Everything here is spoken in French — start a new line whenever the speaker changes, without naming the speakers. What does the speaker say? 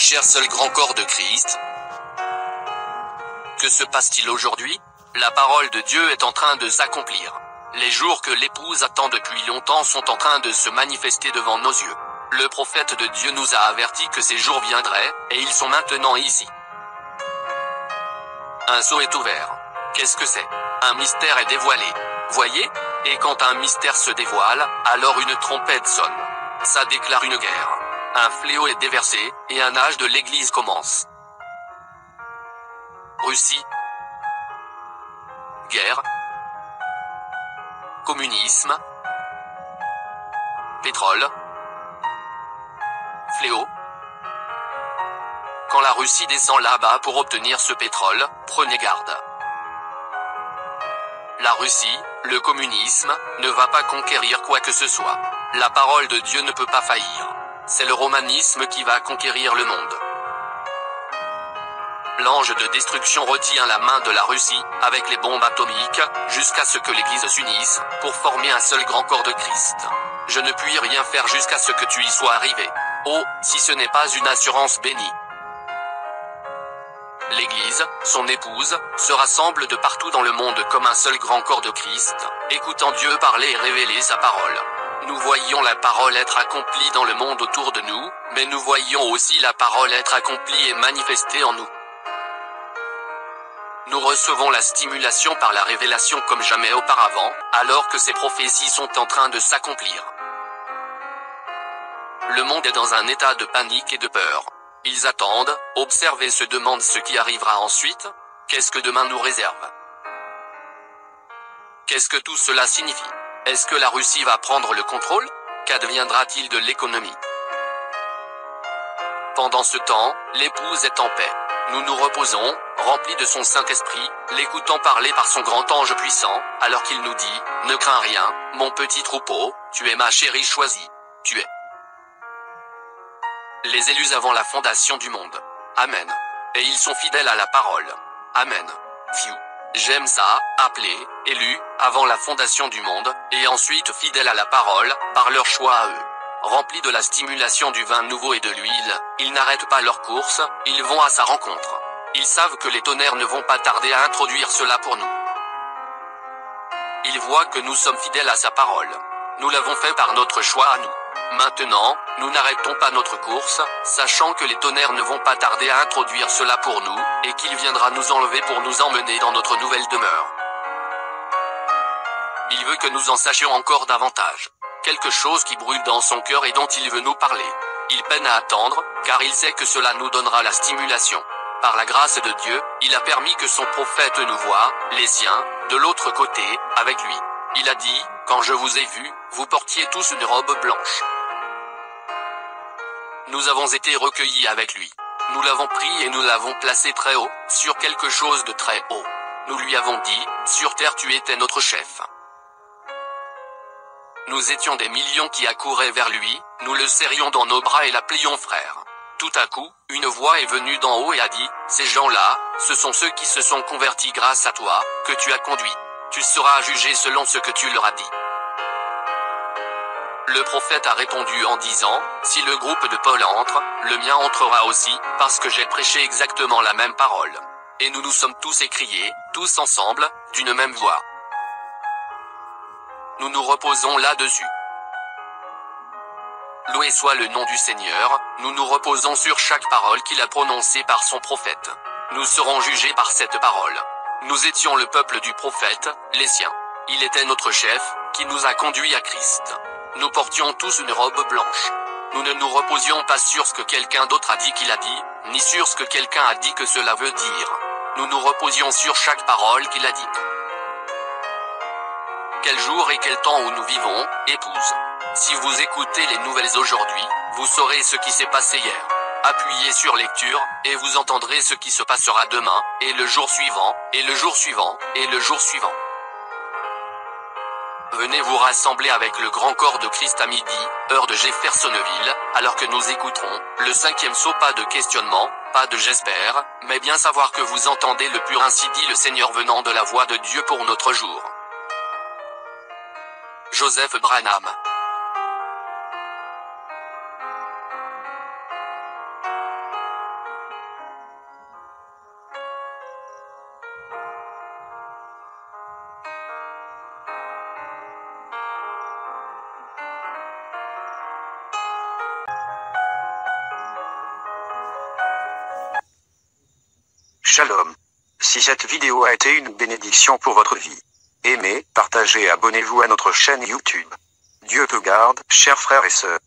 cher seul grand corps de Christ. Que se passe-t-il aujourd'hui? La parole de Dieu est en train de s'accomplir. Les jours que l'épouse attend depuis longtemps sont en train de se manifester devant nos yeux. Le prophète de Dieu nous a avertis que ces jours viendraient, et ils sont maintenant ici. Un sceau est ouvert. Qu'est-ce que c'est? Un mystère est dévoilé. Voyez? Et quand un mystère se dévoile, alors une trompette sonne. Ça déclare une guerre. Un fléau est déversé, et un âge de l'Église commence. Russie. Guerre. Communisme. Pétrole. Fléau. Quand la Russie descend là-bas pour obtenir ce pétrole, prenez garde. La Russie, le communisme, ne va pas conquérir quoi que ce soit. La parole de Dieu ne peut pas faillir. C'est le romanisme qui va conquérir le monde. L'ange de destruction retient la main de la Russie, avec les bombes atomiques, jusqu'à ce que l'Église s'unisse, pour former un seul grand corps de Christ. Je ne puis rien faire jusqu'à ce que tu y sois arrivé. Oh, si ce n'est pas une assurance bénie. L'Église, son épouse, se rassemble de partout dans le monde comme un seul grand corps de Christ, écoutant Dieu parler et révéler sa parole. Nous voyons la parole être accomplie dans le monde autour de nous, mais nous voyons aussi la parole être accomplie et manifestée en nous. Nous recevons la stimulation par la révélation comme jamais auparavant, alors que ces prophéties sont en train de s'accomplir. Le monde est dans un état de panique et de peur. Ils attendent, observent et se demandent ce qui arrivera ensuite. Qu'est-ce que demain nous réserve? Qu'est-ce que tout cela signifie? Est-ce que la Russie va prendre le contrôle? Qu'adviendra-t-il de l'économie? Pendant ce temps, l'épouse est en paix. Nous nous reposons, remplis de son Saint-Esprit, l'écoutant parler par son grand ange puissant, alors qu'il nous dit, « Ne crains rien, mon petit troupeau, tu es ma chérie choisie. Tu es les élus avant la fondation du monde. Amen. Et ils sont fidèles à la parole. Amen. Phew. J'aime ça, appelés, élus, avant la fondation du monde, et ensuite fidèles à la parole, par leur choix à eux. Remplis de la stimulation du vin nouveau et de l'huile, ils n'arrêtent pas leur course, ils vont à sa rencontre. Ils savent que les tonnerres ne vont pas tarder à introduire cela pour nous. Ils voient que nous sommes fidèles à sa parole. Nous l'avons fait par notre choix à nous. Maintenant, nous n'arrêtons pas notre course, sachant que les tonnerres ne vont pas tarder à introduire cela pour nous, et qu'il viendra nous enlever pour nous emmener dans notre nouvelle demeure. Il veut que nous en sachions encore davantage. Quelque chose qui brûle dans son cœur et dont il veut nous parler. Il peine à attendre, car il sait que cela nous donnera la stimulation. Par la grâce de Dieu, il a permis que son prophète nous voie, les siens, de l'autre côté, avec lui. Il a dit, « Quand je vous ai vus, vous portiez tous une robe blanche. » Nous avons été recueillis avec lui. Nous l'avons pris et nous l'avons placé très haut, sur quelque chose de très haut. Nous lui avons dit, « Sur terre tu étais notre chef. » Nous étions des millions qui accouraient vers lui, nous le serrions dans nos bras et l'appelions frère. Tout à coup, une voix est venue d'en haut et a dit, « Ces gens-là, ce sont ceux qui se sont convertis grâce à toi, que tu as conduit. Tu seras jugé selon ce que tu leur as dit. » Le prophète a répondu en disant, « Si le groupe de Paul entre, le mien entrera aussi, parce que j'ai prêché exactement la même parole. » Et nous nous sommes tous écriés, tous ensemble, d'une même voix. Nous nous reposons là-dessus. Loué soit le nom du Seigneur, nous nous reposons sur chaque parole qu'il a prononcée par son prophète. Nous serons jugés par cette parole. Nous étions le peuple du prophète, les siens. Il était notre chef, qui nous a conduits à Christ. Nous portions tous une robe blanche. Nous ne nous reposions pas sur ce que quelqu'un d'autre a dit qu'il a dit, ni sur ce que quelqu'un a dit que cela veut dire. Nous nous reposions sur chaque parole qu'il a dite. Quel jour et quel temps où nous vivons, épouse. Si vous écoutez les nouvelles aujourd'hui, vous saurez ce qui s'est passé hier. Appuyez sur lecture, et vous entendrez ce qui se passera demain, et le jour suivant, et le jour suivant, et le jour suivant. Venez vous rassembler avec le grand corps de Christ à midi, heure de Jeffersonville, alors que nous écouterons le 5e saut. Pas de questionnement, pas de j'espère, mais bien savoir que vous entendez le pur ainsi dit le Seigneur venant de la voix de Dieu pour notre jour. Joseph Branham.
Shalom. Si cette vidéo a été une bénédiction pour votre vie, aimez, partagez et abonnez-vous à notre chaîne YouTube. Dieu te garde, chers frères et sœurs.